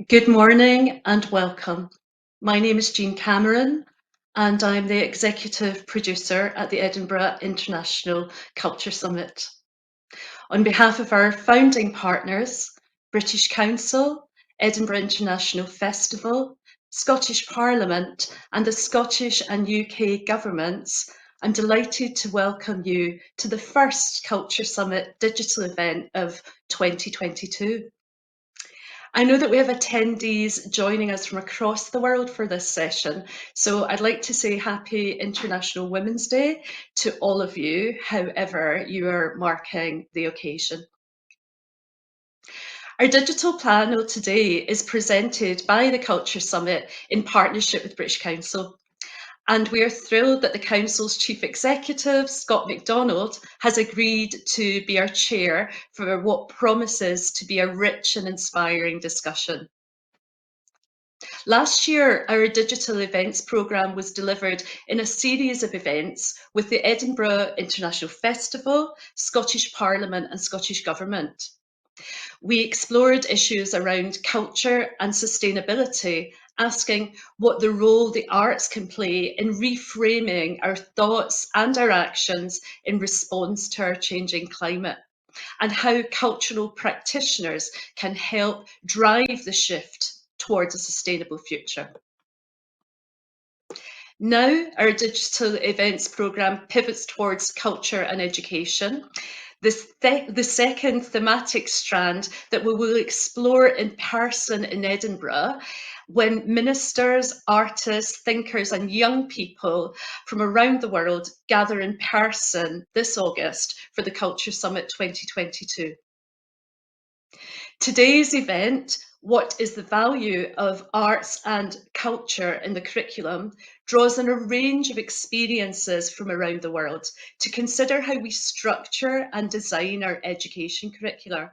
Good morning and welcome. My name is Jean Cameron and I'm the Executive Producer at the Edinburgh International Culture Summit. On behalf of our founding partners, British Council, Edinburgh International Festival, Scottish Parliament and the Scottish and UK governments, I'm delighted to welcome you to the first Culture Summit digital event of 2022. I know that we have attendees joining us from across the world for this session, so I'd like to say Happy International Women's Day to all of you, however you are marking the occasion. Our digital panel today is presented by the Culture Summit in partnership with British Council. And we are thrilled that the Council's Chief Executive, Scott MacDonald, has agreed to be our chair for what promises to be a rich and inspiring discussion. Last year, our digital events programme was delivered in a series of events with the Edinburgh International Festival, Scottish Parliament and Scottish Government. We explored issues around culture and sustainability, asking what the role the arts can play in reframing our thoughts and our actions in response to our changing climate, and how cultural practitioners can help drive the shift towards a sustainable future. Now, our digital events programme pivots towards culture and education. The second thematic strand that we will explore in person in Edinburgh when ministers, artists, thinkers and young people from around the world gather in person this August for the Culture Summit 2022. Today's event, What is the Value of Arts and Culture in the Curriculum, draws on a range of experiences from around the world to consider how we structure and design our education curricula.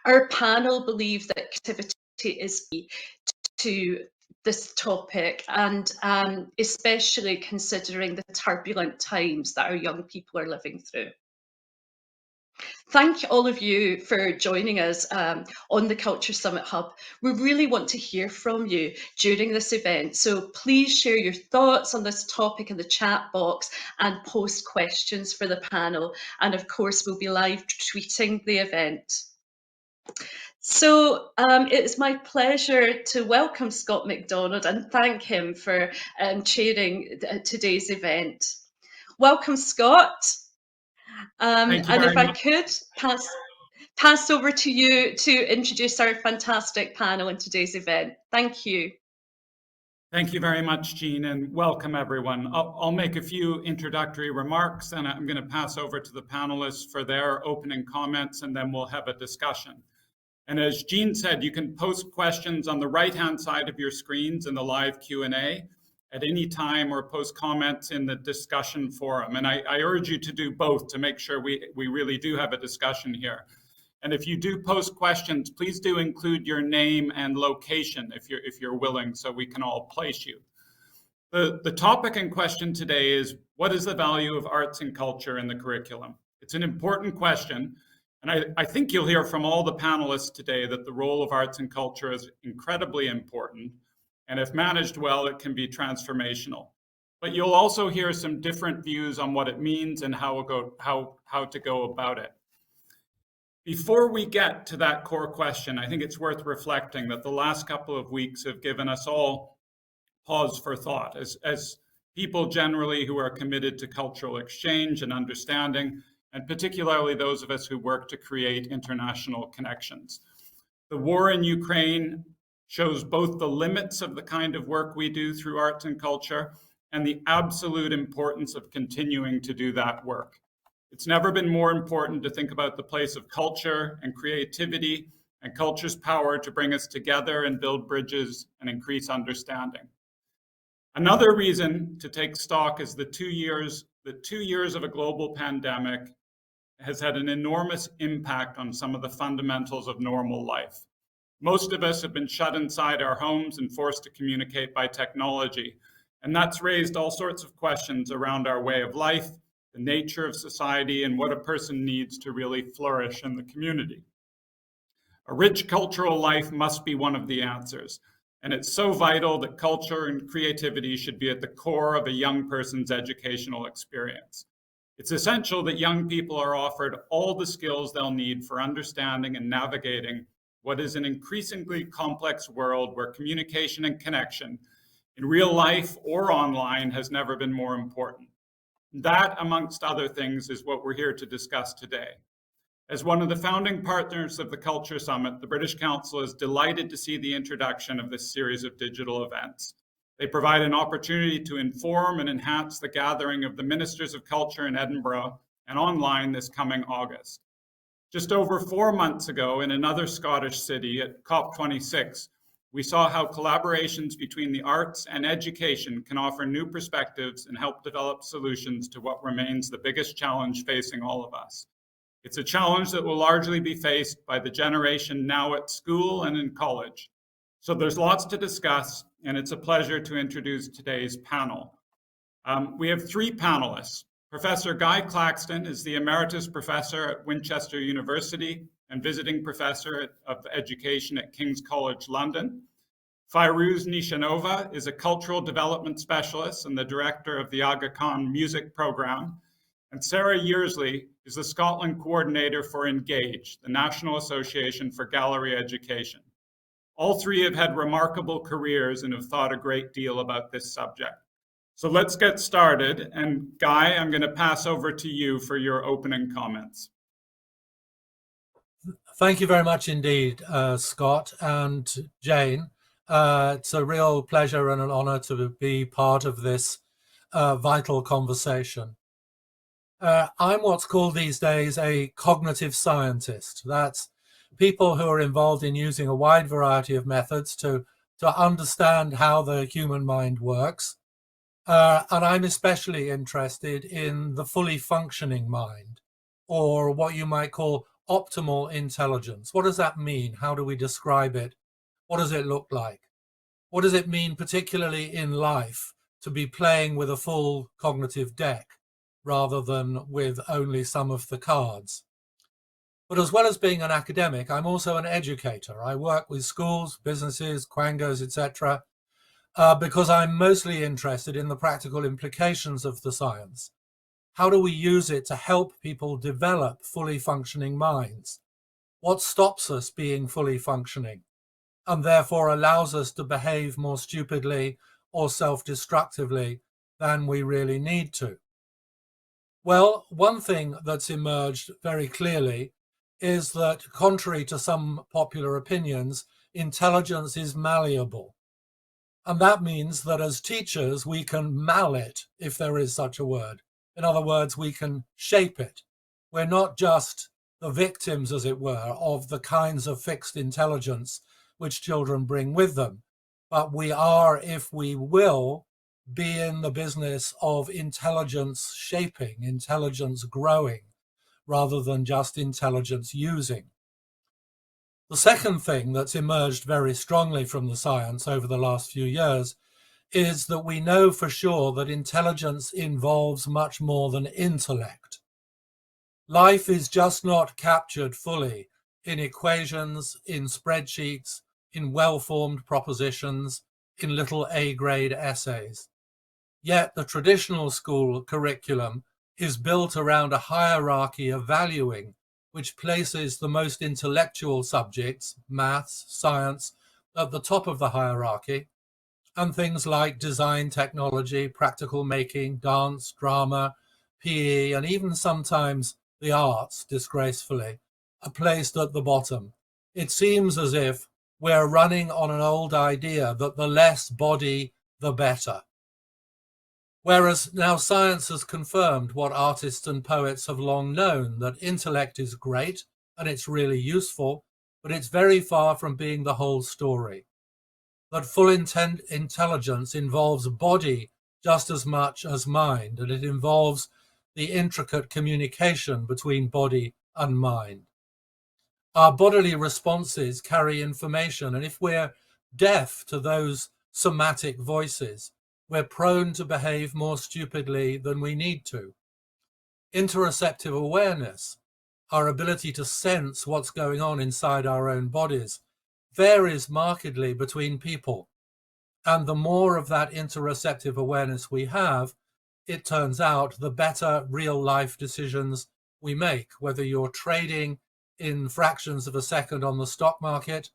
Our panel believe that activity is key to this topic, and especially considering the turbulent times that our young people are living through. Thank all of you for joining us on the Culture Summit Hub. We really want to hear from you during this event, so please share your thoughts on this topic in the chat box and post questions for the panel. And of course, we'll be live tweeting the event. So it is my pleasure to welcome Scott MacDonald and thank him for chairing today's event. Welcome, Scott. And if I could pass over to you to introduce our fantastic panel in today's event. Thank you. Thank you very much, Jean, and welcome everyone. I'll make a few introductory remarks and I'm going to pass over to the panelists for their opening comments and then we'll have a discussion. And as Jean said, you can post questions on the right-hand side of your screens in the live Q&A at any time or post comments in the discussion forum. And I urge you to do both to make sure we really do have a discussion here. And if you do post questions, please do include your name and location if you're willing, so we can all place you. The topic in question today is, what is the value of arts and culture in the curriculum? It's an important question, and I think you'll hear from all the panelists today that the role of arts and culture is incredibly important, and if managed well, it can be transformational. But you'll also hear some different views on what it means and how to go about it. Before we get to that core question, I think it's worth reflecting that the last couple of weeks have given us all pause for thought as people generally who are committed to cultural exchange and understanding, and particularly those of us who work to create international connections. The war in Ukraine shows both the limits of the kind of work we do through arts and culture and the absolute importance of continuing to do that work. It's never been more important to think about the place of culture and creativity and culture's power to bring us together and build bridges and increase understanding. Another reason to take stock is the 2 years of a global pandemic has had an enormous impact on some of the fundamentals of normal life. Most of us have been shut inside our homes and forced to communicate by technology, and that's raised all sorts of questions around our way of life, the nature of society, and what a person needs to really flourish in the community. A rich cultural life must be one of the answers, and it's so vital that culture and creativity should be at the core of a young person's educational experience. It's essential that young people are offered all the skills they'll need for understanding and navigating what is an increasingly complex world where communication and connection in real life or online has never been more important. That, amongst other things, is what we're here to discuss today. As one of the founding partners of the Culture Summit, the British Council is delighted to see the introduction of this series of digital events. They provide an opportunity to inform and enhance the gathering of the Ministers of Culture in Edinburgh and online this coming August. Just over 4 months ago, in another Scottish city at COP26, we saw how collaborations between the arts and education can offer new perspectives and help develop solutions to what remains the biggest challenge facing all of us. It's a challenge that will largely be faced by the generation now at school and in college. So there's lots to discuss, and it's a pleasure to introduce today's panel. We have 3 panelists. Professor Guy Claxton is the Emeritus Professor at Winchester University and Visiting Professor of Education at King's College London. Fairuz Nishanova is a Cultural Development Specialist and the Director of the Aga Khan Music Program. And Sarah Yearsley is the Scotland Coordinator for Engage, the National Association for Gallery Education. All 3 have had remarkable careers and have thought a great deal about this subject. So let's get started. And Guy, I'm going to pass over to you for your opening comments. Thank you very much indeed, Scott and Jane. It's a real pleasure and an honor to be part of this vital conversation. I'm what's called these days a cognitive scientist. That's people who are involved in using a wide variety of methods to understand how the human mind works. And I'm especially interested in the fully functioning mind, or what you might call optimal intelligence. What does that mean? How do we describe it? What does it look like? What does it mean, particularly in life, to be playing with a full cognitive deck rather than with only some of the cards? But as well as being an academic, I'm also an educator. I work with schools, businesses, quangos, etc., because I'm mostly interested in the practical implications of the science. How do we use it to help people develop fully functioning minds? What stops us being fully functioning and therefore allows us to behave more stupidly or self-destructively than we really need to? Well, one thing that's emerged very clearly is that, contrary to some popular opinions, intelligence is malleable. And that means that as teachers, we can mal it, if there is such a word. In other words, we can shape it. We're not just the victims, as it were, of the kinds of fixed intelligence which children bring with them, but we are, if we will, be in the business of intelligence shaping, intelligence growing, rather than just intelligence using. The second thing that's emerged very strongly from the science over the last few years is that we know for sure that intelligence involves much more than intellect. Life is just not captured fully in equations, in spreadsheets, in well-formed propositions, in little A-grade essays. Yet the traditional school curriculum is built around a hierarchy of valuing, which places the most intellectual subjects, maths, science, at the top of the hierarchy, and things like design, technology, practical making, dance, drama, PE, and even sometimes the arts, disgracefully, are placed at the bottom. It seems as if we're running on an old idea that the less body, the better. Whereas now science has confirmed what artists and poets have long known, that intellect is great and it's really useful, but it's very far from being the whole story. That full intelligence involves body just as much as mind, and it involves the intricate communication between body and mind. Our bodily responses carry information, and if we're deaf to those somatic voices, we're prone to behave more stupidly than we need to. Interreceptive awareness, our ability to sense what's going on inside our own bodies, varies markedly between people. And the more of that intereceptive awareness we have, it turns out, the better real life decisions we make, whether you're trading in fractions of a second on the stock market,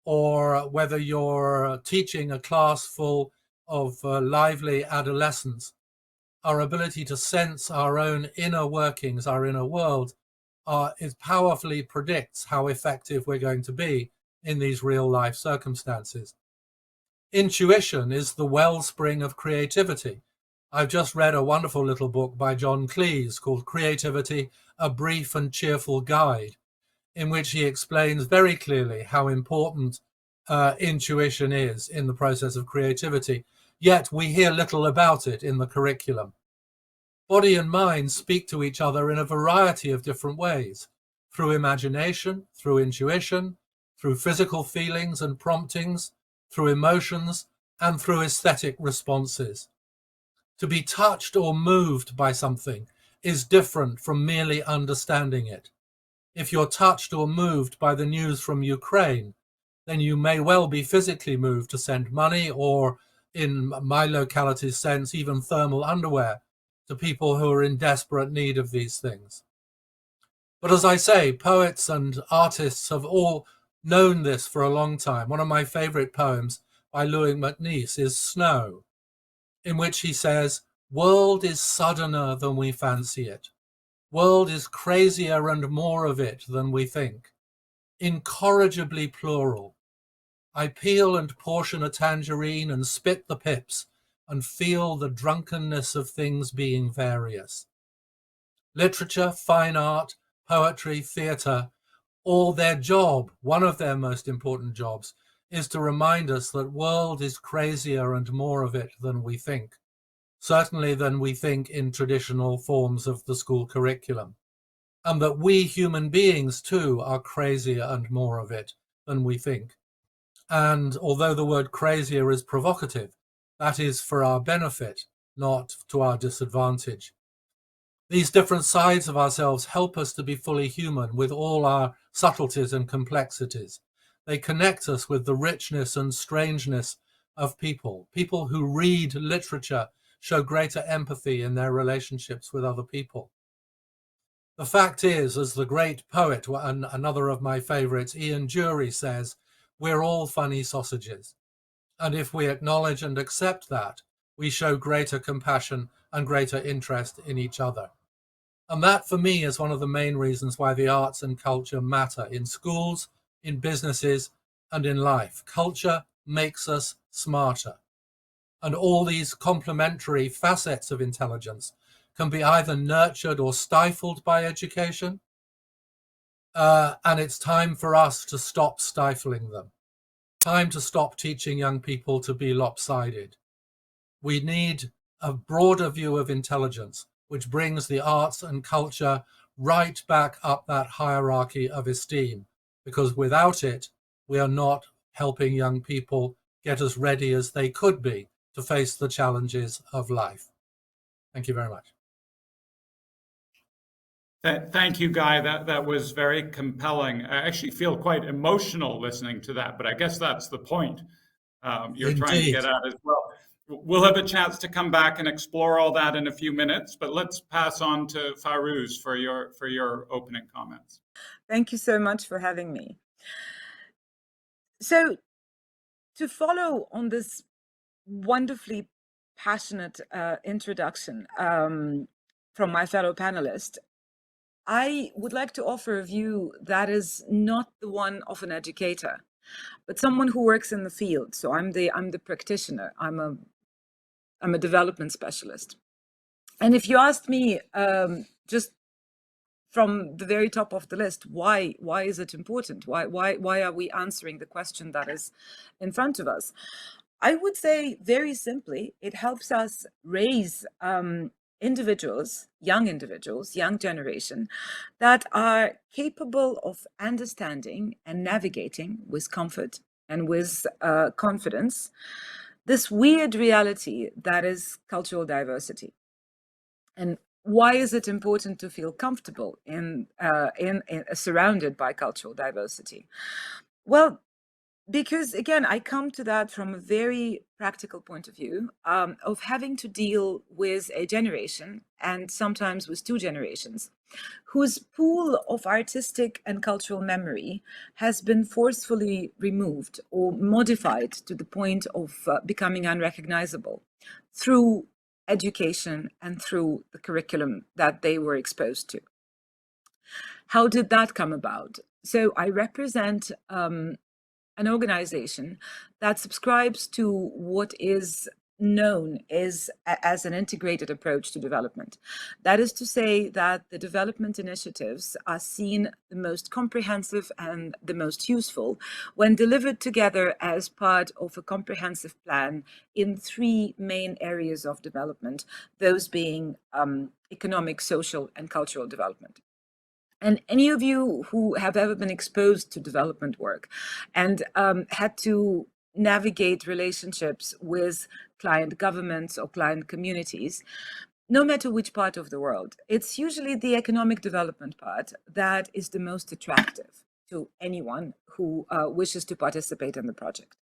or whether you're teaching a class full of lively adolescents. Our ability to sense our own inner workings, our inner world, it powerfully predicts how effective we're going to be in these real life circumstances. Intuition is the wellspring of creativity. I've just read a wonderful little book by John Cleese called Creativity, A Brief and Cheerful Guide, in which he explains very clearly how important intuition is in the process of creativity, yet we hear little about it in the curriculum. Body and mind speak to each other in a variety of different ways, through imagination, through intuition, through physical feelings and promptings, through emotions, and through aesthetic responses. To be touched or moved by something is different from merely understanding it. If you're touched or moved by the news from Ukraine, then you may well be physically moved to send money, or in my locality's sense, even thermal underwear to people who are in desperate need of these things. But as I say, poets and artists have all known this for a long time. One of my favorite poems by Louis MacNeice is Snow, in which he says, "World is suddener than we fancy it. World is crazier and more of it than we think. Incorrigibly plural. I peel and portion a tangerine and spit the pips and feel the drunkenness of things being various." Literature, fine art, poetry, theatre, all their job, one of their most important jobs, is to remind us that world is crazier and more of it than we think, certainly than we think in traditional forms of the school curriculum, and that we human beings too are crazier and more of it than we think. And although the word crazier is provocative, that is for our benefit, not to our disadvantage. These different sides of ourselves help us to be fully human with all our subtleties and complexities. They connect us with the richness and strangeness of people. People who read literature show greater empathy in their relationships with other people. The fact is, as the great poet, and another of my favorites, Ian Dury, says, we're all funny sausages. And if we acknowledge and accept that, we show greater compassion and greater interest in each other. And that, for me, is one of the main reasons why the arts and culture matter in schools, in businesses, and in life. Culture makes us smarter. And all these complementary facets of intelligence can be either nurtured or stifled by education. And it's time for us to stop stifling them. Time to stop teaching young people to be lopsided. We need a broader view of intelligence, which brings the arts and culture right back up that hierarchy of esteem, because without it, we are not helping young people get as ready as they could be to face the challenges of life. Thank you very much. Thank you, Guy. That was very compelling. I actually feel quite emotional listening to that, but I guess that's the point you're trying to get at as well. We'll have a chance to come back and explore all that in a few minutes, but let's pass on to Fairuz for your opening comments. Thank you so much for having me. So, to follow on this wonderfully passionate introduction from my fellow panelist, I would like to offer a view that is not the one of an educator, but someone who works in the field. So I'm the practitioner. I'm a development specialist. And if you asked me, just from the very top of the list, why is it important? Why are we answering the question that is in front of us? I would say very simply, it helps us raise individuals, young generation, that are capable of understanding and navigating with comfort and with confidence this weird reality that is cultural diversity. And why is it important to feel comfortable in surrounded by cultural diversity? Well, because again, I come to that from a very practical point of view, of having to deal with a generation, and sometimes with two generations, whose pool of artistic and cultural memory has been forcefully removed or modified to the point of becoming unrecognizable through education and through the curriculum that they were exposed to. How did that come about? So I represent an organization that subscribes to what is known as an integrated approach to development. That is to say that the development initiatives are seen the most comprehensive and the most useful when delivered together as part of a comprehensive plan in three main areas of development, those being economic, social, and cultural development. And any of you who have ever been exposed to development work and had to navigate relationships with client governments or client communities, no matter which part of the world, it's usually the economic development part that is the most attractive to anyone who wishes to participate in the project.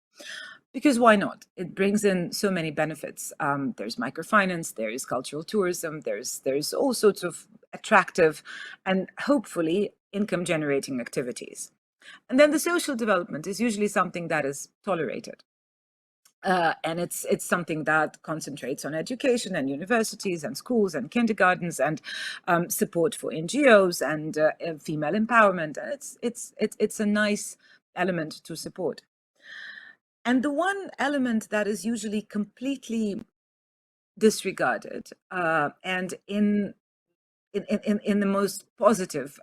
Because why not? It brings in so many benefits. There's microfinance, there is cultural tourism, there's all sorts of attractive and hopefully income generating activities. And then the social development is usually something that is tolerated. And it's something that concentrates on education and universities and schools and kindergartens and support for NGOs and female empowerment. And it's a nice element to support. And the one element that is usually completely disregarded, and in the most positive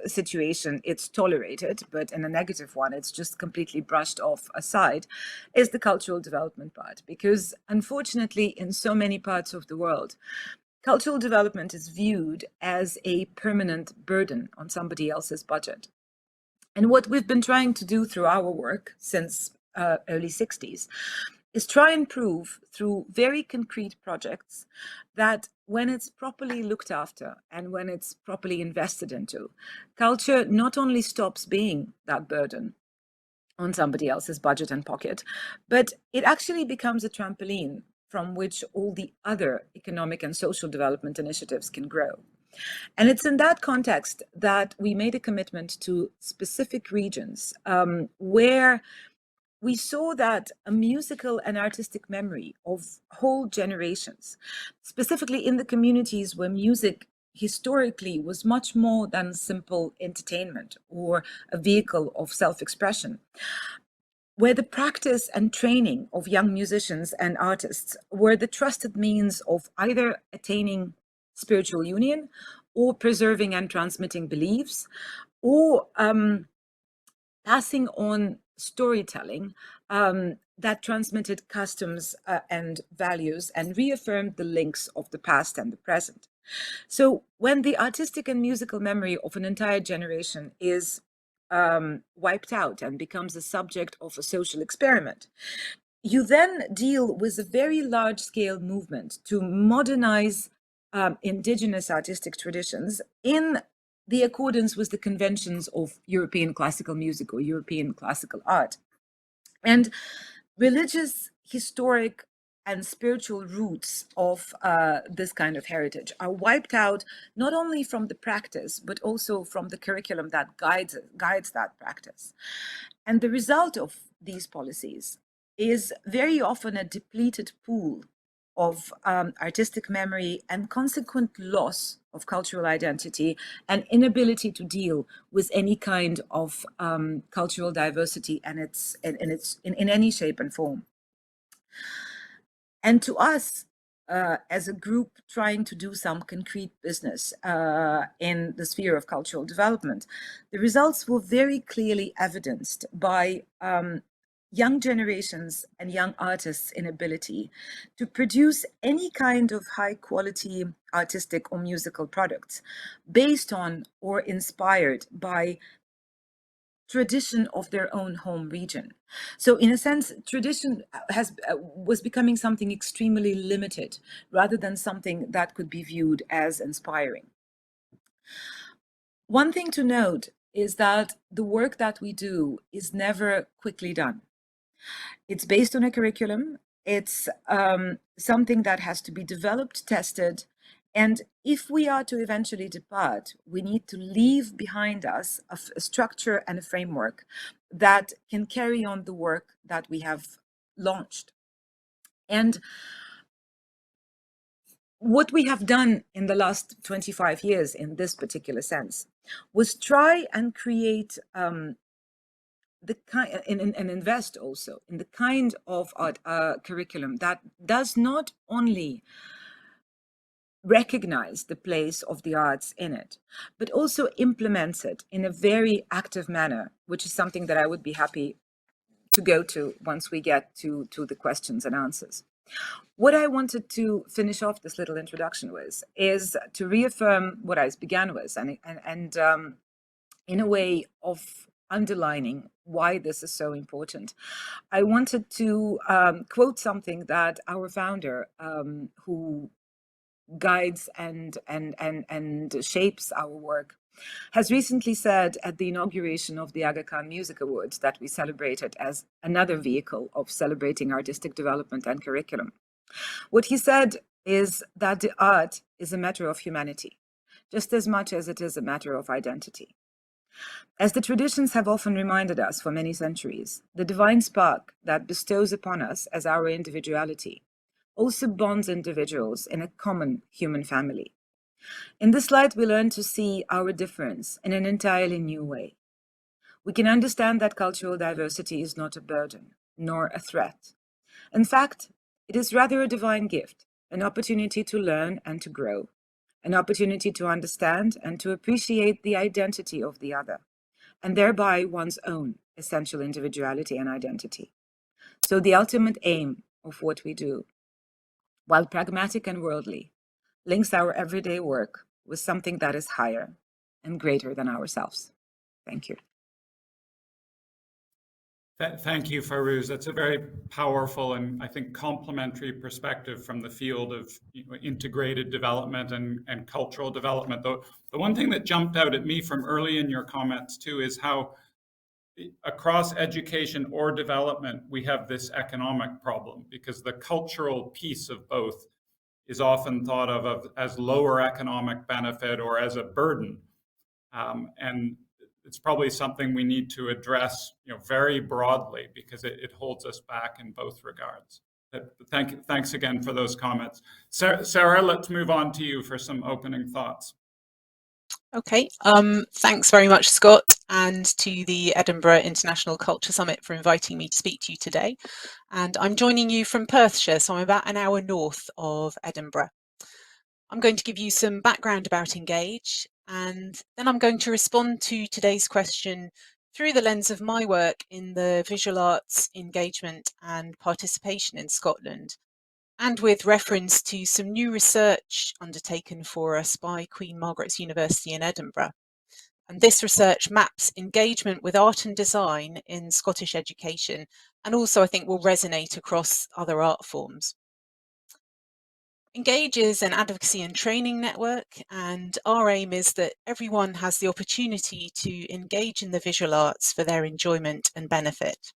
situation, it's tolerated, but in a negative one, it's just completely brushed off aside, is the cultural development part. Because unfortunately, in so many parts of the world, cultural development is viewed as a permanent burden on somebody else's budget. And what we've been trying to do through our work since early 60s is try and prove through very concrete projects that when it's properly looked after and when it's properly invested into, culture not only stops being that burden on somebody else's budget and pocket, but it actually becomes a trampoline from which all the other economic and social development initiatives can grow. And it's in that context that we made a commitment to specific regions where we saw that a musical and artistic memory of whole generations, specifically in the communities where music historically was much more than simple entertainment or a vehicle of self-expression, where the practice and training of young musicians and artists were the trusted means of either attaining spiritual union or preserving and transmitting beliefs, or passing on storytelling that transmitted customs and values and reaffirmed the links of the past and the present. So when the artistic and musical memory of an entire generation is wiped out and becomes the subject of a social experiment, you then deal with a very large-scale movement to modernize indigenous artistic traditions in the accordance with the conventions of European classical music or European classical art. And religious, historic, and spiritual roots of this kind of heritage are wiped out not only from the practice, but also from the curriculum that guides that practice. And the result of these policies is very often a depleted pool of artistic memory and consequent loss of cultural identity and inability to deal with any kind of cultural diversity and in any shape and form. And to us, as a group trying to do some concrete business in the sphere of cultural development, the results were very clearly evidenced by young generations and young artists' inability to produce any kind of high quality artistic or musical products based on or inspired by tradition of their own home region. So in a sense, tradition was becoming something extremely limited rather than something that could be viewed as inspiring. One thing to note is that the work that we do is never quickly done. It's based on a curriculum. It's something that has to be developed, tested, and if we are to eventually depart, we need to leave behind us a structure and a framework that can carry on the work that we have launched. And what we have done in the last 25 years in this particular sense was try and create the kind and invest also in the kind of art curriculum that does not only recognize the place of the arts in it, but also implements it in a very active manner, which is something that I would be happy to go to once we get to the questions and answers. What I wanted to finish off this little introduction with is to reaffirm what I began with, and in a way of underlining why this is so important. I wanted to quote something that our founder, who guides and shapes our work, has recently said at the inauguration of the Aga Khan Music Awards that we celebrated as another vehicle of celebrating artistic development and curriculum. What he said is that the art is a matter of humanity, just as much as it is a matter of identity. As the traditions have often reminded us for many centuries, the divine spark that bestows upon us as our individuality also bonds individuals in a common human family. In this light, we learn to see our difference in an entirely new way. We can understand that cultural diversity is not a burden, nor a threat. In fact, it is rather a divine gift, an opportunity to learn and to grow, an opportunity to understand and to appreciate the identity of the other, and thereby one's own essential individuality and identity. So the ultimate aim of what we do, while pragmatic and worldly, links our everyday work with something that is higher and greater than ourselves. Thank you. Thank you, Farouz. That's a very powerful and I think complementary perspective from the field of integrated development and cultural development. The one thing that jumped out at me from early in your comments too is how across education or development, we have this economic problem because the cultural piece of both is often thought of as lower economic benefit or as a burden. And it's probably something we need to address very broadly because it holds us back in both regards. Thanks again for those comments. Sarah, let's move on to you for some opening thoughts. Okay, thanks very much, Scott, and to the Edinburgh International Culture Summit for inviting me to speak to you today. And I'm joining you from Perthshire, so I'm about an hour north of Edinburgh. I'm going to give you some background about Engage, and then I'm going to respond to today's question through the lens of my work in the visual arts engagement and participation in Scotland, and with reference to some new research undertaken for us by Queen Margaret's University in Edinburgh. And this research maps engagement with art and design in Scottish education, and also I think will resonate across other art forms. Engage is an advocacy and training network, and our aim is that everyone has the opportunity to engage in the visual arts for their enjoyment and benefit.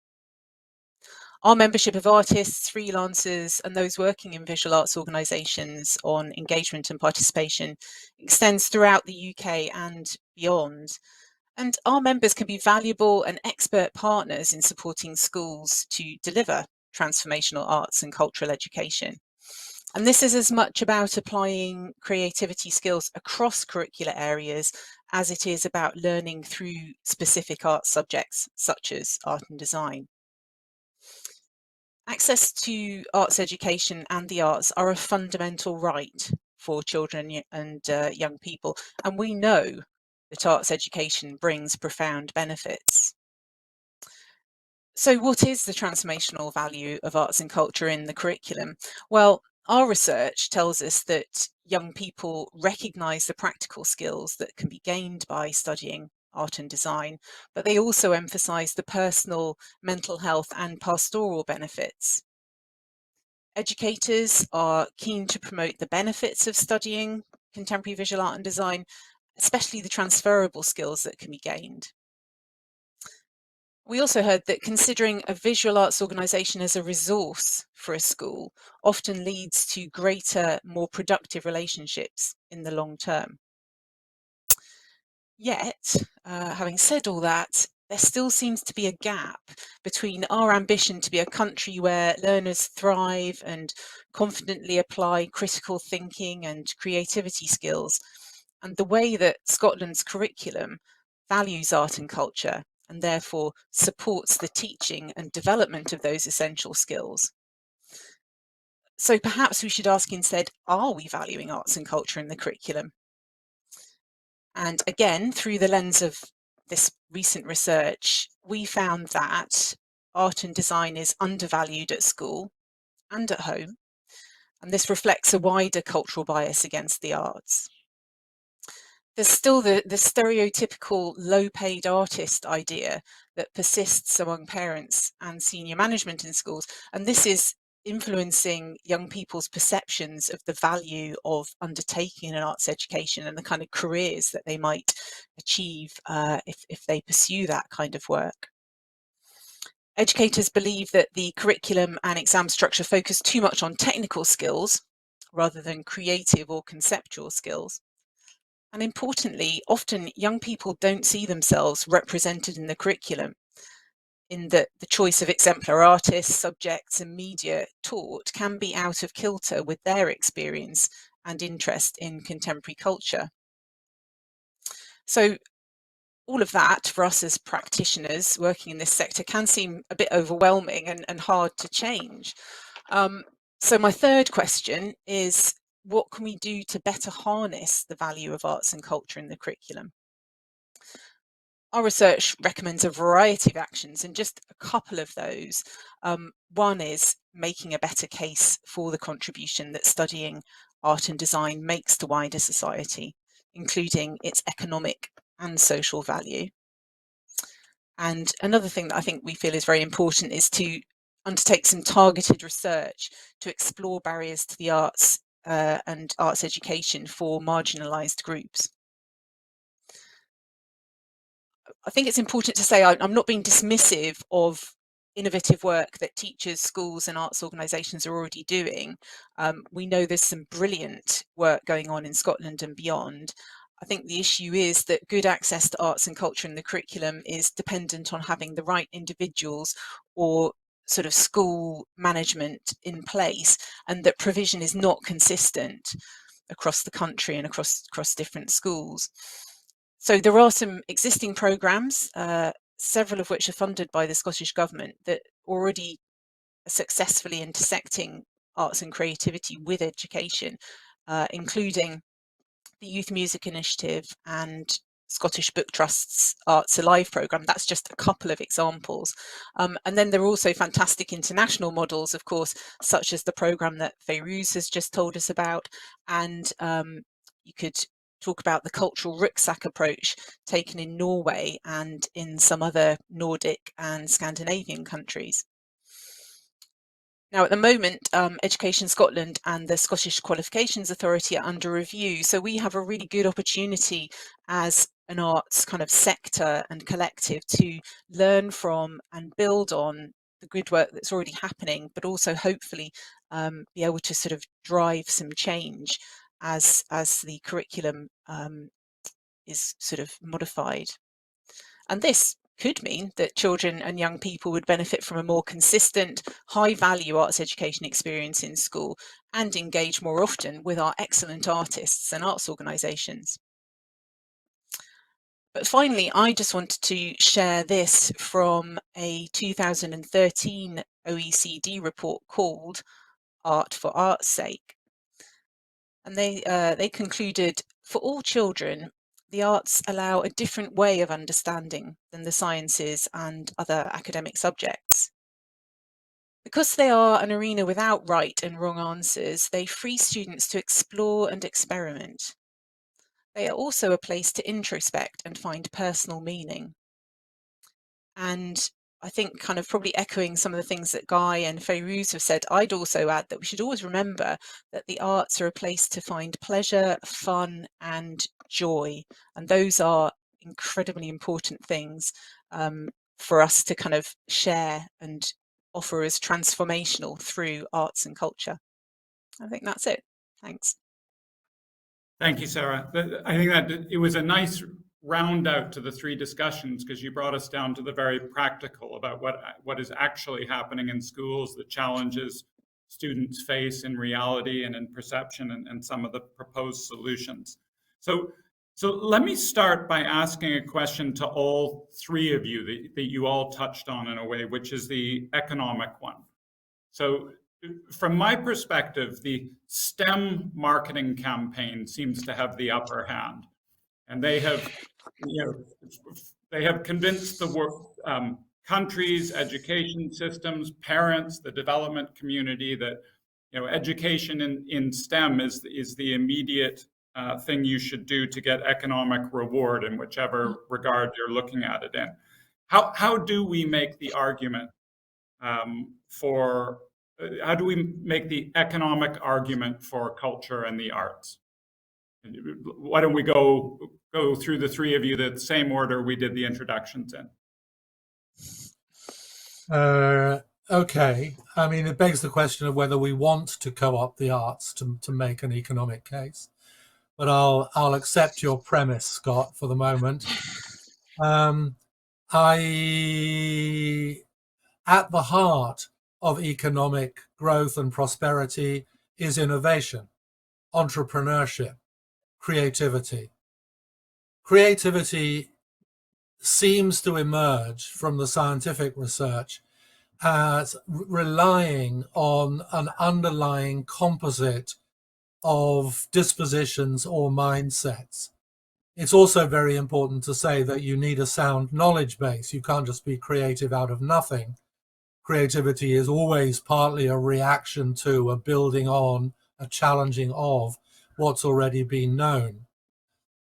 Our membership of artists, freelancers, and those working in visual arts organisations on engagement and participation extends throughout the UK and beyond. And our members can be valuable and expert partners in supporting schools to deliver transformational arts and cultural education. And this is as much about applying creativity skills across curricular areas as it is about learning through specific art subjects, such as art and design. Access to arts education and the arts are a fundamental right for children and young people, and we know that arts education brings profound benefits. So what is the transformational value of arts and culture in the curriculum? Well, our research tells us that young people recognise the practical skills that can be gained by studying art and design, but they also emphasize the personal, mental health and pastoral benefits. Educators are keen to promote the benefits of studying contemporary visual art and design, especially the transferable skills that can be gained. We also heard that considering a visual arts organisation as a resource for a school often leads to greater, more productive relationships in the long term. Yet, having said all that, there still seems to be a gap between our ambition to be a country where learners thrive and confidently apply critical thinking and creativity skills, and the way that Scotland's curriculum values art and culture and therefore supports the teaching and development of those essential skills. So perhaps we should ask instead, are we valuing arts and culture in the curriculum? And again, through the lens of this recent research, we found that art and design is undervalued at school and at home, and this reflects a wider cultural bias against the arts. There's still the stereotypical low-paid artist idea that persists among parents and senior management in schools, and this is influencing young people's perceptions of the value of undertaking an arts education and the kind of careers that they might achieve if they pursue that kind of work. Educators believe that the curriculum and exam structure focus too much on technical skills rather than creative or conceptual skills. And importantly, often young people don't see themselves represented in the curriculum, in that the choice of exemplar artists, subjects and media taught can be out of kilter with their experience and interest in contemporary culture. So all of that for us as practitioners working in this sector can seem a bit overwhelming and hard to change. So my third question is, what can we do to better harness the value of arts and culture in the curriculum? Our research recommends a variety of actions, and just a couple of those. One is making a better case for the contribution that studying art and design makes to wider society, including its economic and social value. And another thing that I think we feel is very important is to undertake some targeted research to explore barriers to the arts and arts education for marginalised groups. I think it's important to say I'm not being dismissive of innovative work that teachers, schools and arts organisations are already doing. We know there's some brilliant work going on in Scotland and beyond. I think the issue is that good access to arts and culture in the curriculum is dependent on having the right individuals or sort of school management in place, and that provision is not consistent across the country and across different schools. So there are some existing programmes, several of which are funded by the Scottish Government, that already are successfully intersecting arts and creativity with education, including the Youth Music Initiative and Scottish Book Trust's Arts Alive programme. That's just a couple of examples. And then there are also fantastic international models, of course, such as the programme that Fayrouz has just told us about. And you could talk about the cultural rucksack approach taken in Norway and in some other Nordic and Scandinavian countries. Now, at the moment, Education Scotland and the Scottish Qualifications Authority are under review, so we have a really good opportunity as an arts kind of sector and collective to learn from and build on the good work that's already happening, but also hopefully be able to sort of drive some change as the curriculum is sort of modified. And this could mean that children and young people would benefit from a more consistent, high-value arts education experience in school and engage more often with our excellent artists and arts organisations. But finally, I just wanted to share this from a 2013 OECD report called Art for Art's Sake. And they concluded, for all children, the arts allow a different way of understanding than the sciences and other academic subjects. Because they are an arena without right and wrong answers, they free students to explore and experiment. they are also a place to introspect and find personal meaning. And I think, kind of probably echoing some of the things that Guy and Fayrouz have said, I'd also add that we should always remember that the arts are a place to find pleasure, fun and joy. And those are incredibly important things for us to kind of share and offer as transformational through arts and culture. I think that's it. Thanks. Thank you, Sarah. I think that it was a nice round out to the three discussions, because you brought us down to the very practical about what is actually happening in schools, the challenges students face in reality and in perception, and some of the proposed solutions. So let me start by asking a question to all three of you that you all touched on in a way, which is the economic one. So from my perspective, the STEM marketing campaign seems to have the upper hand, and they have, convinced the countries, education systems, parents, the development community that education in STEM is the immediate thing you should do to get economic reward in whichever regard you're looking at it in. How do we make the argument how do we make the economic argument for culture and the arts? Why don't we go through the three of you the same order we did the introductions in? Okay. I mean, it begs the question of whether we want to co-opt the arts to make an economic case. But I'll accept your premise, Scott, for the moment. At the heart of economic growth and prosperity is innovation, entrepreneurship, creativity. Creativity seems to emerge from the scientific research as relying on an underlying composite of dispositions or mindsets. It's also very important to say that you need a sound knowledge base. You can't just be creative out of nothing. Creativity is always partly a reaction to, a building on, a challenging of what's already been known.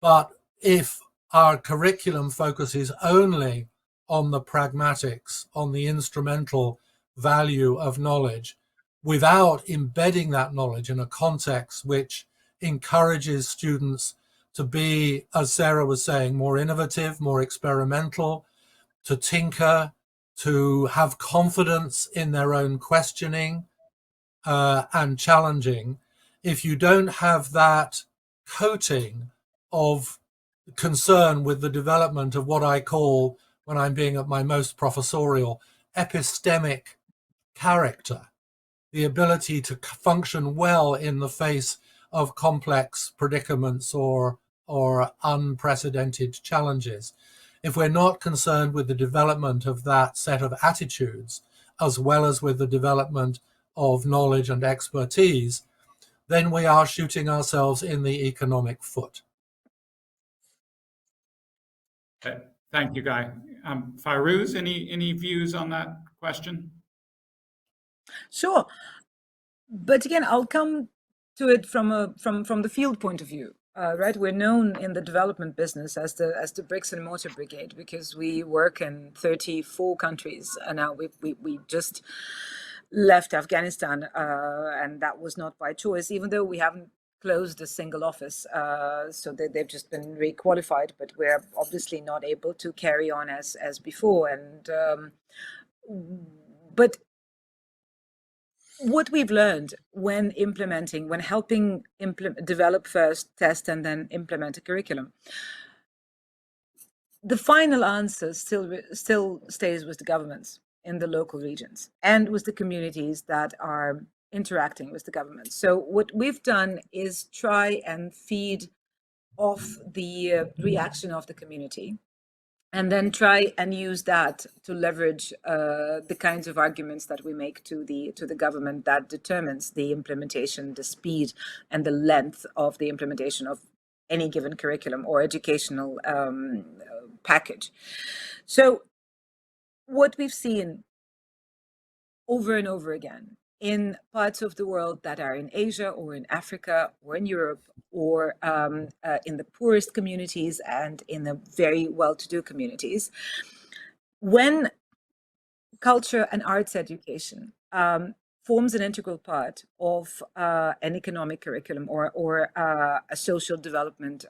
But if our curriculum focuses only on the pragmatics, on the instrumental value of knowledge, without embedding that knowledge in a context which encourages students to be, as Sarah was saying, more innovative, more experimental, to tinker, to have confidence in their own questioning and challenging, if you don't have that coating of concern with the development of what I call, when I'm being at my most professorial, epistemic character, the ability to function well in the face of complex predicaments or unprecedented challenges. If we're not concerned with the development of that set of attitudes, as well as with the development of knowledge and expertise, then we are shooting ourselves in the economic foot. Thank you, Guy. Fayrouz, any views on that question? Sure, but again, I'll come to it from the field point of view. Right, we're known in the development business as the bricks and mortar brigade because we work in 34 countries, and now we just left Afghanistan, and that was not by choice, even though we haven't closed a single office. So they've just been requalified, but we're obviously not able to carry on as before. And but what we've learned when helping develop first, test, and then implement a curriculum, the final answer still stays with the governments in the local regions and with the communities that are interacting with the government. So what we've done is try and feed off the reaction of the community, and then try and use that to leverage the kinds of arguments that we make to the government that determines the implementation, the speed, and the length of the implementation of any given curriculum or educational package. So what we've seen over and over again in parts of the world that are in Asia or in Africa or in Europe or in the poorest communities and in the very well-to-do communities. When culture and arts education forms an integral part of an economic curriculum or a social development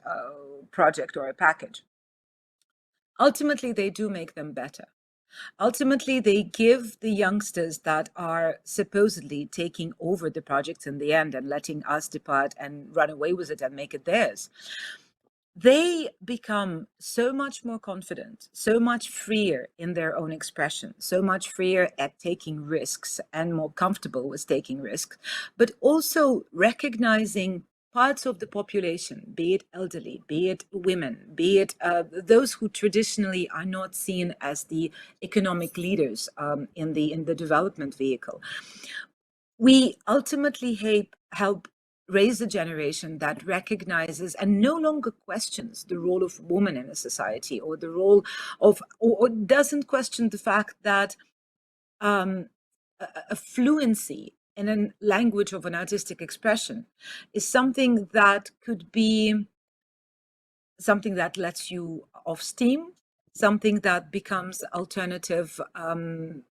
project or a package, ultimately they do make them better. Ultimately, they give the youngsters that are supposedly taking over the projects in the end and letting us depart and run away with it and make it theirs. They become so much more confident, so much freer in their own expression, so much freer at taking risks and more comfortable with taking risks, but also recognizing parts of the population, be it elderly, be it women, be it those who traditionally are not seen as the economic leaders in the development vehicle. We ultimately help raise a generation that recognizes and no longer questions the role of woman in a society, or the role of, or doesn't question the fact that a fluency in a language of an artistic expression is something that could be something that lets you off steam, something that becomes alternative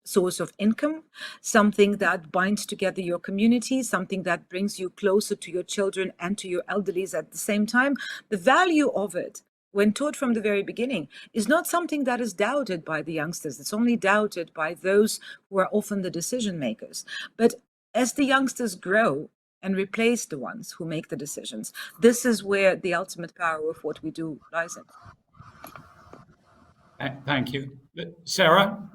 source of income, something that binds together your community, something that brings you closer to your children and to your elderlies at the same time. The value of it, when taught from the very beginning, is not something that is doubted by the youngsters. It's only doubted by those who are often the decision makers. But as the youngsters grow and replace the ones who make the decisions, this is where the ultimate power of what we do lies in. Thank you. Sarah?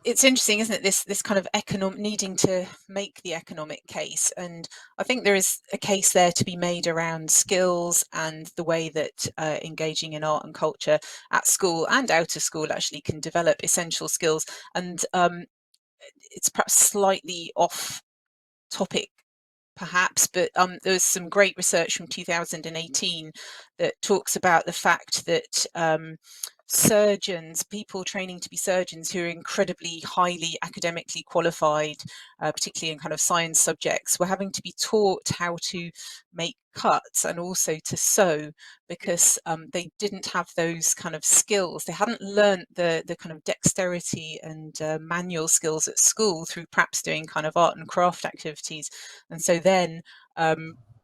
It's interesting, isn't it? This kind of economic, needing to make the economic case, and I think there is a case there to be made around skills and the way that engaging in art and culture at school and out of school actually can develop essential skills. And it's perhaps slightly off topic, perhaps, but there was some great research from 2018 that talks about the fact that surgeons, people training to be surgeons who are incredibly highly academically qualified, particularly in kind of science subjects, were having to be taught how to make cuts and also to sew, because they didn't have those kind of skills. They hadn't learnt the kind of dexterity and manual skills at school through perhaps doing kind of art and craft activities. And so then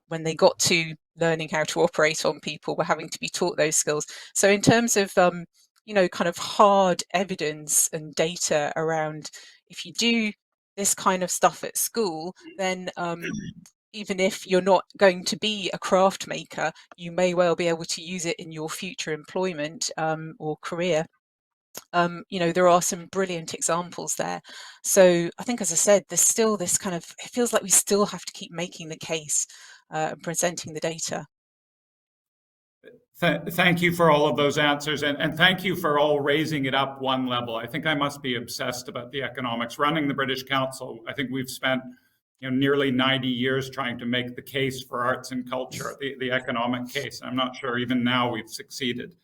when they got to learning how to operate on people, were having to be taught those skills. So in terms of kind of hard evidence and data around, if you do this kind of stuff at school, then even if you're not going to be a craft maker, you may well be able to use it in your future employment or career. There are some brilliant examples there. So I think, as I said, there's still this kind of, it feels like we still have to keep making the case and presenting the data. Thank you for all of those answers, and thank you for all raising it up one level. I think I must be obsessed about the economics. Running the British Council, I think we've spent nearly 90 years trying to make the case for arts and culture, the economic case. I'm not sure even now we've succeeded.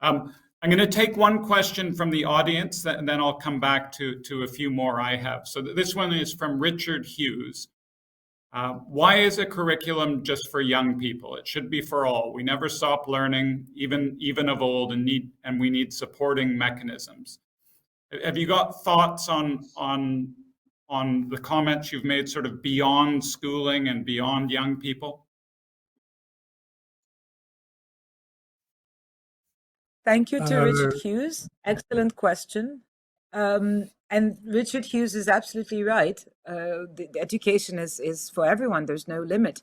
I'm going to take one question from the audience, and then I'll come back to a few more I have. So this one is from Richard Hughes. Why is a curriculum just for young people? It should be for all. We never stop learning, even of old, and we need supporting mechanisms. Have you got thoughts on the comments you've made, sort of beyond schooling and beyond young people? Thank you to Richard Hughes. Excellent question. And Richard Hughes is absolutely right. The education is for everyone. There's no limit.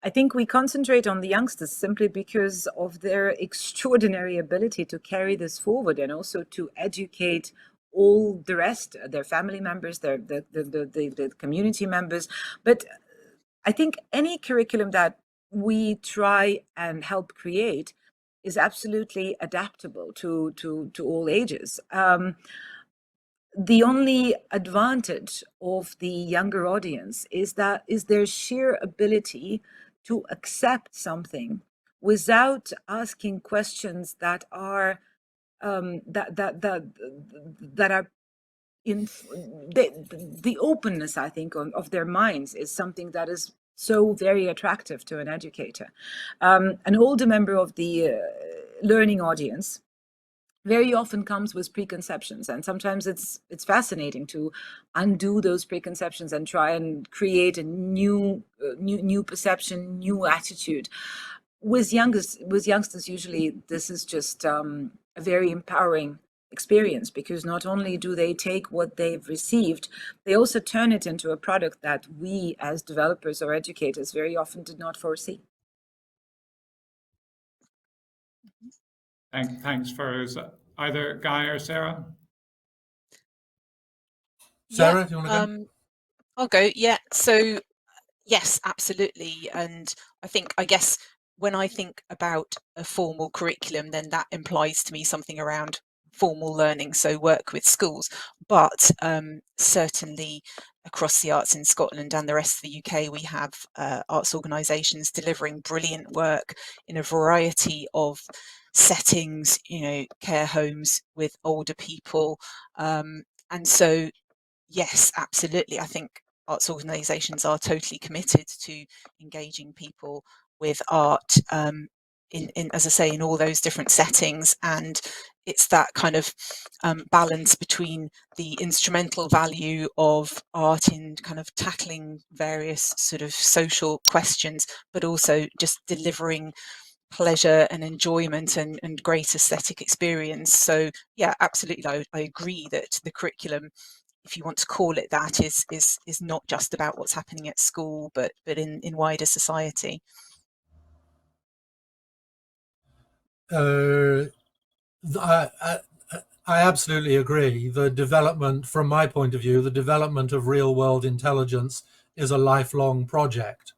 I think we concentrate on the youngsters simply because of their extraordinary ability to carry this forward and also to educate all the rest, their family members, the community members. But I think any curriculum that we try and help create is absolutely adaptable to all ages. The only advantage of the younger audience is their sheer ability to accept something without asking questions that are that are the openness, I think, of their minds is something that is so very attractive to an educator. An older member of the learning audience very often comes with preconceptions, and sometimes it's fascinating to undo those preconceptions and try and create a new perception, new attitude. With youngsters, usually this is just a very empowering experience, because not only do they take what they've received, they also turn it into a product that we as developers or educators very often did not foresee. Thanks, Feroz. Either Guy or Sarah? Sarah, do you want to go? I'll go. Yeah. So yes, absolutely. And I guess when I think about a formal curriculum, then that implies to me something around formal learning, so work with schools. But certainly across the arts in Scotland and the rest of the UK, we have arts organisations delivering brilliant work in a variety of settings, care homes with older people. And so, yes, absolutely. I think arts organisations are totally committed to engaging people with art in, as I say, in all those different settings. And it's that kind of balance between the instrumental value of art in kind of tackling various sort of social questions, but also just delivering pleasure and enjoyment and great aesthetic experience. So yeah, absolutely, I agree that the curriculum, if you want to call it that, is not just about what's happening at school, but in wider society. I absolutely agree. The development, from my point of view, the development of real world intelligence is a lifelong project.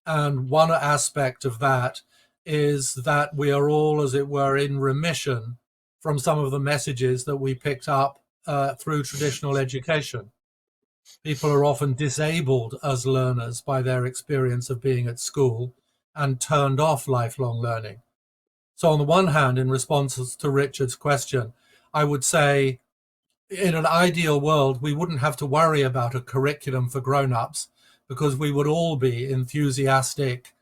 And one aspect of that is that we are all, as it were, in remission from some of the messages that we picked up through traditional education. People are often disabled as learners by their experience of being at school and turned off lifelong learning. So on the one hand, in response to Richard's question, I would say in an ideal world, we wouldn't have to worry about a curriculum for grown-ups, because we would all be enthusiastic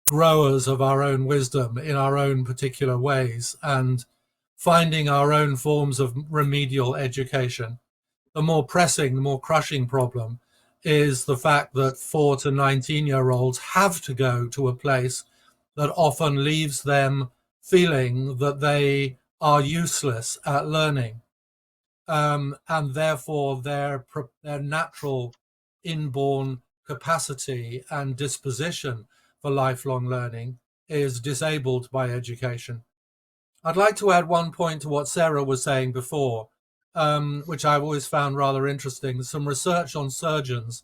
growers of our own wisdom in our own particular ways and finding our own forms of remedial education. The more pressing, the more crushing problem is the fact that 4 to 19-year-olds have to go to a place that often leaves them feeling that they are useless at learning. And therefore their natural inborn capacity and disposition for lifelong learning is disabled by education. I'd like to add one point to what Sarah was saying before, which I've always found rather interesting. There's some research on surgeons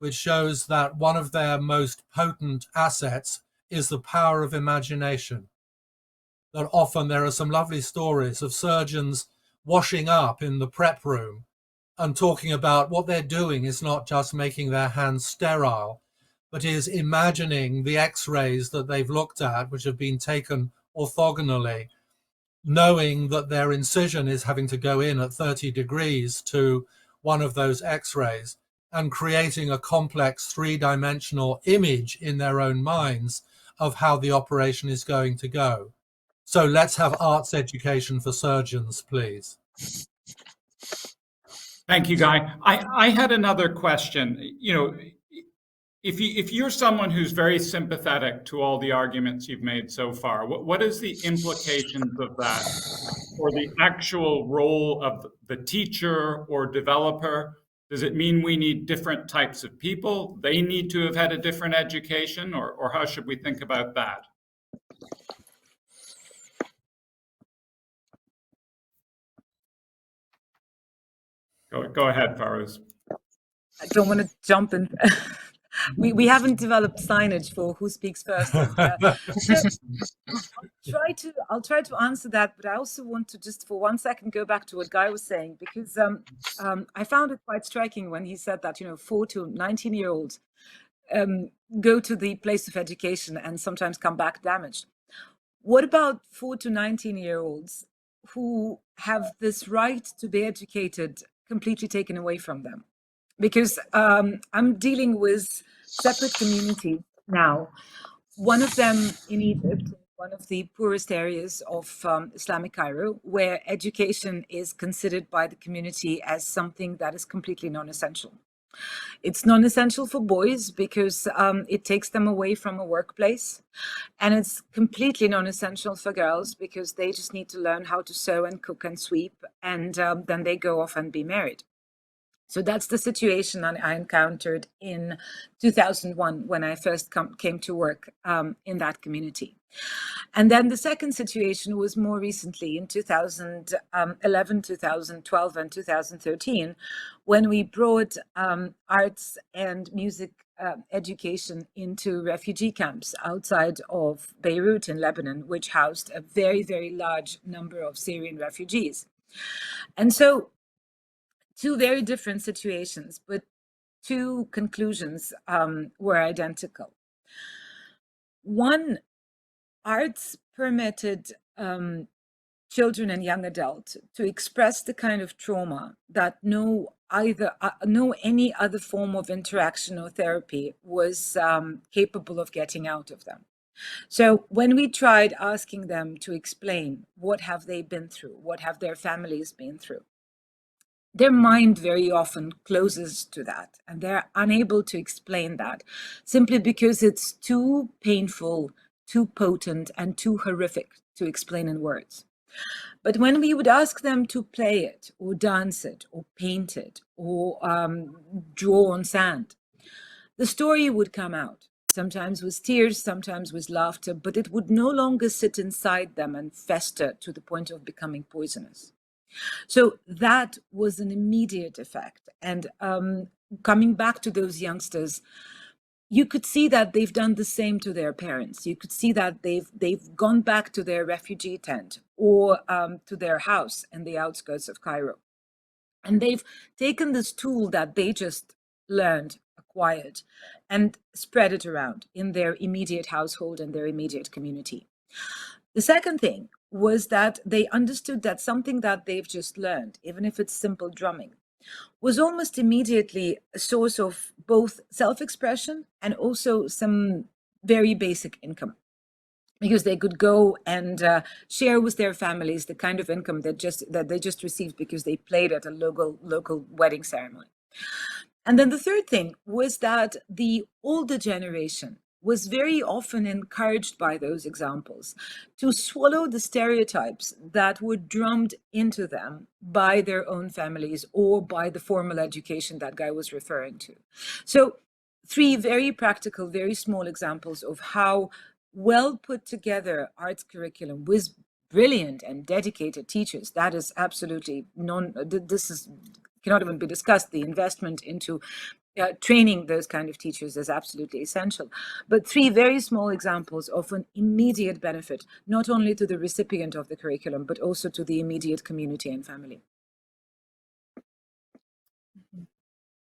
which shows that one of their most potent assets is the power of imagination. That often there are some lovely stories of surgeons washing up in the prep room and talking about what they're doing is not just making their hands sterile, but is imagining the x-rays that they've looked at, which have been taken orthogonally, knowing that their incision is having to go in at 30 degrees to one of those x-rays, and creating a complex three-dimensional image in their own minds of how the operation is going to go. So let's have arts education for surgeons, please. Thank you, Guy. I had another question. If you're someone who's very sympathetic to all the arguments you've made so far, what is the implications of that for the actual role of the teacher or developer? Does it mean we need different types of people? They need to have had a different education, or how should we think about that? Go ahead, Feroz. I don't want to jump in. We haven't developed signage for who speaks first. And, I'll try to answer that, but I also want to just for 1 second go back to what Guy was saying, because I found it quite striking when he said that 4 to 19-year-olds go to the place of education and sometimes come back damaged. What about 4 to 19-year-olds who have this right to be educated completely taken away from them. Because I'm dealing with separate communities now. One of them in Egypt, one of the poorest areas of Islamic Cairo, where education is considered by the community as something that is completely non-essential. It's non-essential for boys because it takes them away from a workplace. And it's completely non-essential for girls because they just need to learn how to sew and cook and sweep, and then they go off and be married. So that's the situation I encountered in 2001 when I first came to work in that community. And then the second situation was more recently in 2011, 2012, and 2013, when we brought arts and music education into refugee camps outside of Beirut in Lebanon, which housed a very, very large number of Syrian refugees. And so two very different situations, but two conclusions were identical. One, arts permitted children and young adults to express the kind of trauma that no any other form of interaction or therapy was capable of getting out of them. So when we tried asking them to explain what have they been through, what have their families been through, their mind very often closes to that, and they're unable to explain that simply because it's too painful, too potent, and too horrific to explain in words. But when we would ask them to play it, or dance it, or paint it, or draw on sand, the story would come out, sometimes with tears, sometimes with laughter, but it would no longer sit inside them and fester to the point of becoming poisonous. So that was an immediate effect. And coming back to those youngsters, you could see that they've done the same to their parents. You could see that they've gone back to their refugee tent or to their house in the outskirts of Cairo. And they've taken this tool that they just learned, acquired, and spread it around in their immediate household and their immediate community. The second thing was that they understood that something that they've just learned, even if it's simple drumming, was almost immediately a source of both self-expression and also some very basic income, because they could go and share with their families the kind of income that they just received because they played at a local wedding ceremony. And then the third thing was that the older generation was very often encouraged by those examples to swallow the stereotypes that were drummed into them by their own families or by the formal education that Guy was referring to. So three very practical, very small examples of how well put together arts curriculum with brilliant and dedicated teachers. That is absolutely cannot even be discussed. The investment into training those kind of teachers is absolutely essential. But three very small examples of an immediate benefit, not only to the recipient of the curriculum, but also to the immediate community and family.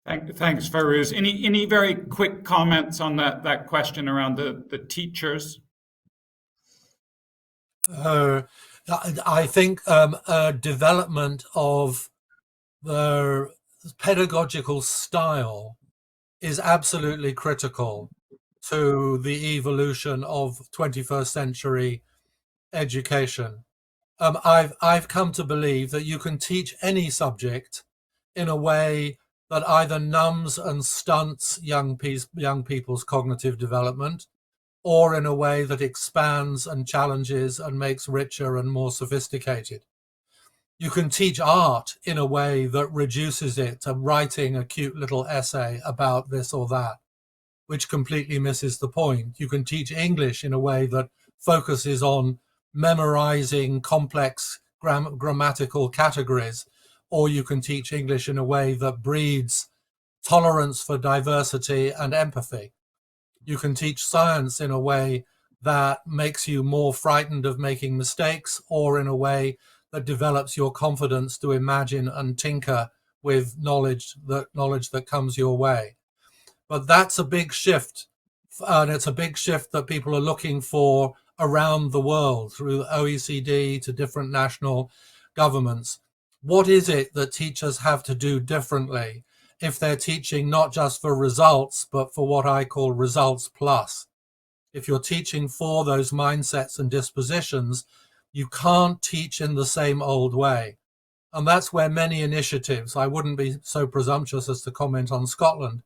Thanks, Fairuz. Any very quick comments on that question around the teachers? I think development of the pedagogical style is absolutely critical to the evolution of 21st century education. I've come to believe that you can teach any subject in a way that either numbs and stunts young people's cognitive development, or in a way that expands and challenges and makes richer and more sophisticated. You can teach art in a way that reduces it to writing a cute little essay about this or that, which completely misses the point. You can teach English in a way that focuses on memorizing complex grammatical categories, or you can teach English in a way that breeds tolerance for diversity and empathy. You can teach science in a way that makes you more frightened of making mistakes, or in a way that develops your confidence to imagine and tinker with knowledge that comes your way. But that's a big shift, and it's a big shift that people are looking for around the world through OECD to different national governments. what is it that teachers have to do differently if they're teaching not just for results, but for what I call results plus? If you're teaching for those mindsets and dispositions, you can't teach in the same old way. And that's where many initiatives, I wouldn't be so presumptuous as to comment on Scotland,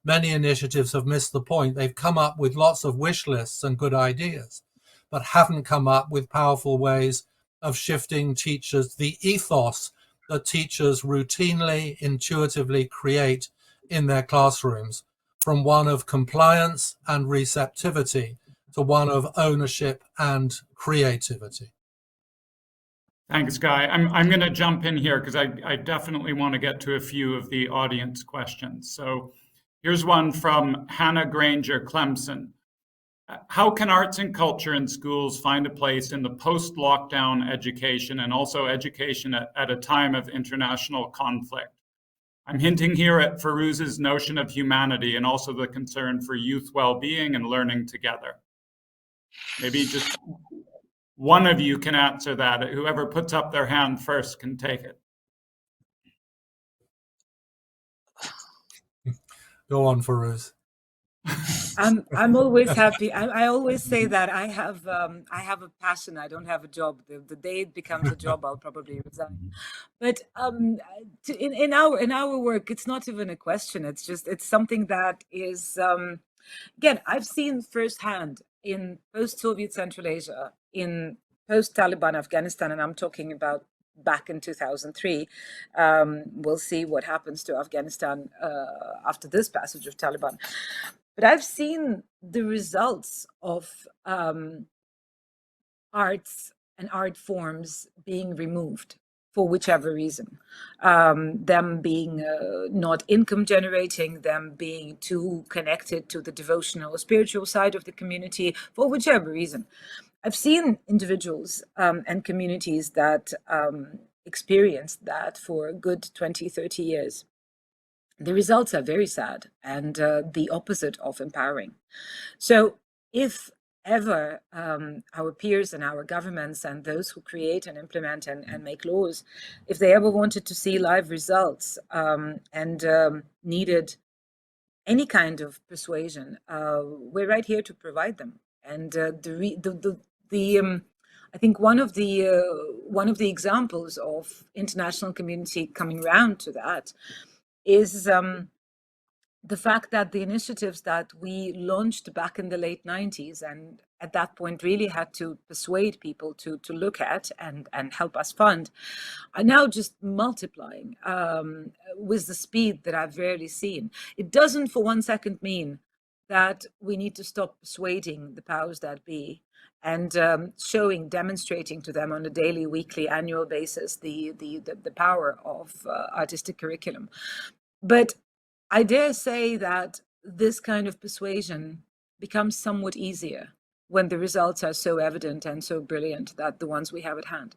many initiatives have missed the point. They've come up with lots of wish lists and good ideas, but haven't come up with powerful ways of shifting teachers, the ethos that teachers routinely, intuitively create in their classrooms, from one of compliance and receptivity to one of ownership and creativity. Thanks, Guy. I'm going to jump in here because I definitely want to get to a few of the audience questions. So here's one from Hannah Granger Clemson. How can arts and culture in schools find a place in the post-lockdown education and also education at a time of international conflict? I'm hinting here at Ferouz's notion of humanity and also the concern for youth well-being and learning together. Maybe just one of you can answer that. Whoever puts up their hand first can take it. Go on, Ferouz. I'm always happy. I always say that I have a passion. I don't have a job. The day it becomes a job, I'll probably resign. But in our work, it's not even a question. It's something that is again, I've seen firsthand in post-Soviet Central Asia, in post-Taliban Afghanistan, and I'm talking about back in 2003. We'll see what happens to Afghanistan after this passage of Taliban. But I've seen the results of arts and art forms being removed for whichever reason, them being not income generating, them being too connected to the devotional or spiritual side of the community, for whichever reason. I've seen individuals and communities that experienced that for a good 20, 30 years. The results are very sad and the opposite of empowering. So if ever our peers and our governments and those who create and implement and make laws, if they ever wanted to see live results and needed any kind of persuasion, we're right here to provide them. And I think one of the examples of international community coming round to that is the fact that the initiatives that we launched back in the late 90s and at that point really had to persuade people to look at and help us fund are now just multiplying with the speed that I've rarely seen. It doesn't for 1 second mean that we need to stop persuading the powers that be and demonstrating to them on a daily, weekly, annual basis the power of artistic curriculum. But I dare say that this kind of persuasion becomes somewhat easier when the results are so evident and so brilliant that the ones we have at hand.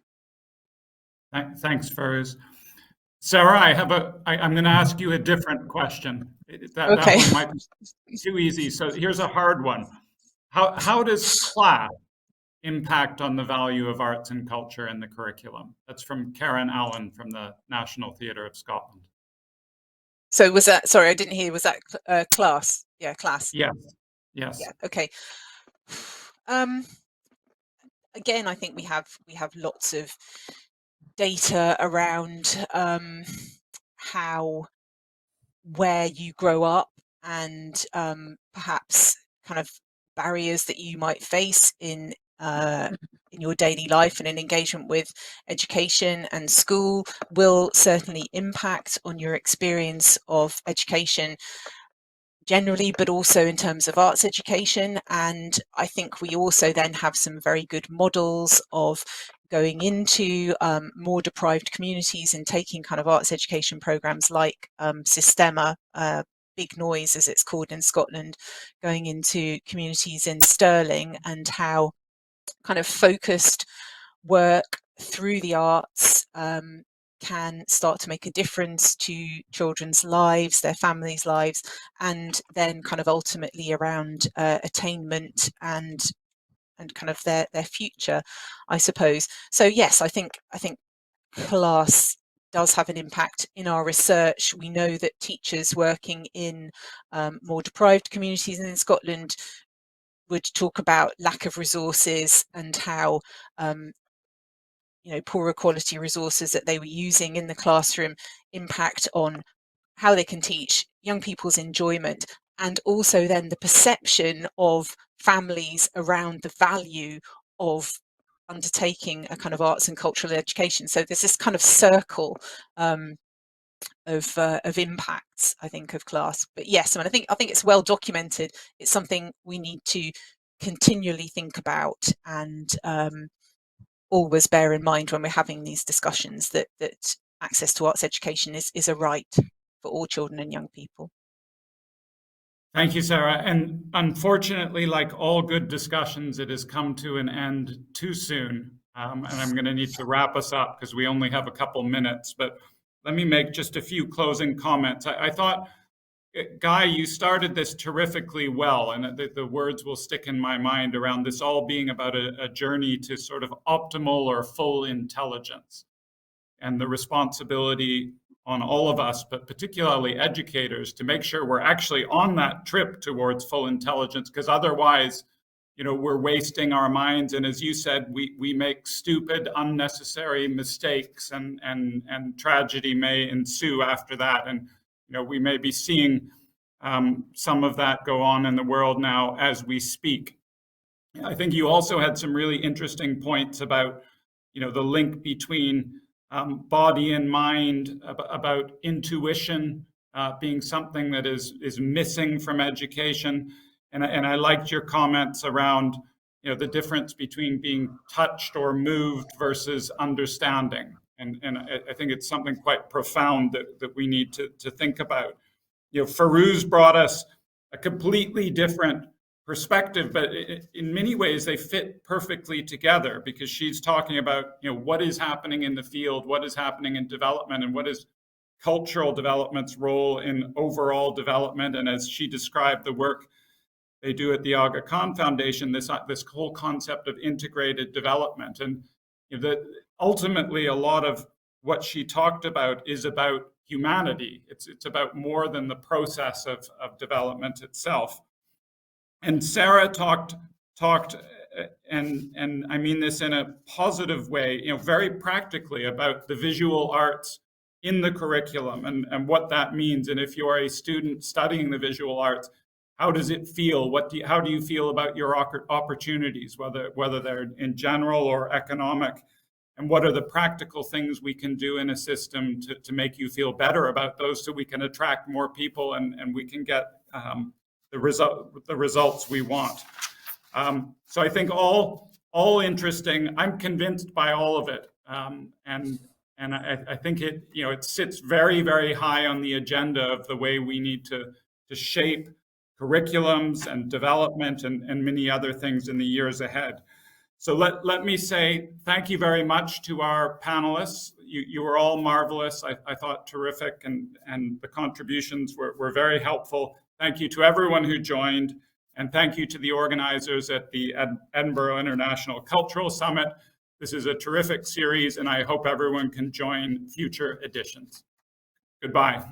Thanks, Ferouz. Sarah, I'm going to ask you a different question. That one might be too easy. So here's a hard one. How does class impact on the value of arts and culture in the curriculum? That's from Karen Allen from the National Theatre of Scotland. So was that, sorry, I didn't hear, was that class? Yeah, class. Yes. Yeah, okay. Again, I think we have lots of data around where you grow up and perhaps kind of barriers that you might face in your daily life and in engagement with education and school will certainly impact on your experience of education generally, but also in terms of arts education. And I think we also then have some very good models of going into more deprived communities and taking kind of arts education programs like Systema, Big Noise as it's called in Scotland, going into communities in Stirling, and how kind of focused work through the arts can start to make a difference to children's lives, their families' lives, and then kind of ultimately around attainment and kind of their future, I suppose. So yes, I think class does have an impact. In our research, we know that teachers working in more deprived communities in Scotland would talk about lack of resources and how poorer quality resources that they were using in the classroom impact on how they can teach, young people's enjoyment, and also then the perception of families around the value of undertaking a kind of arts and cultural education. So there's this kind of circle of impacts, I think, of class. But yes, I mean, I think it's well documented. It's something we need to continually think about and always bear in mind when we're having these discussions that access to arts education is a right for all children and young people. Thank you, Sarah. And unfortunately, like all good discussions, it has come to an end too soon. And I'm going to need to wrap us up because we only have a couple minutes. But let me make just a few closing comments. I thought, Guy, you started this terrifically well, and the words will stick in my mind around this all being about a journey to sort of optimal or full intelligence, and the responsibility on all of us, but particularly educators, to make sure we're actually on that trip towards full intelligence, because otherwise, we're wasting our minds. And as you said, we make stupid, unnecessary mistakes, and tragedy may ensue after that. And we may be seeing some of that go on in the world now as we speak. I think you also had some really interesting points about, the link between body and mind, about intuition being something that is missing from education. And I liked your comments around, the difference between being touched or moved versus understanding. And I think it's something quite profound that we need to think about. Farouz brought us a completely different perspective, but in many ways they fit perfectly together, because she's talking about, what is happening in the field, what is happening in development, and what is cultural development's role in overall development. And as she described the work they do at the Aga Khan Foundation, this whole concept of integrated development. And that ultimately a lot of what she talked about is about humanity. It's about more than the process of development itself. And Sarah talked, and I mean this in a positive way, very practically, about the visual arts in the curriculum and what that means. And if you're a student studying the visual arts, how does it feel? How do you feel about your opportunities, whether they're in general or economic? And what are the practical things we can do in a system to make you feel better about those, so we can attract more people and we can get the results we want. So I think all interesting. I'm convinced by all of it, and I think it sits very, very high on the agenda of the way we need to shape curriculums and development and many other things in the years ahead. So let me say thank you very much to our panelists. You were all marvelous. I thought terrific, and the contributions were very helpful. Thank you to everyone who joined, and thank you to the organizers at the Edinburgh International Cultural Summit. This is a terrific series, and I hope everyone can join future editions. Goodbye.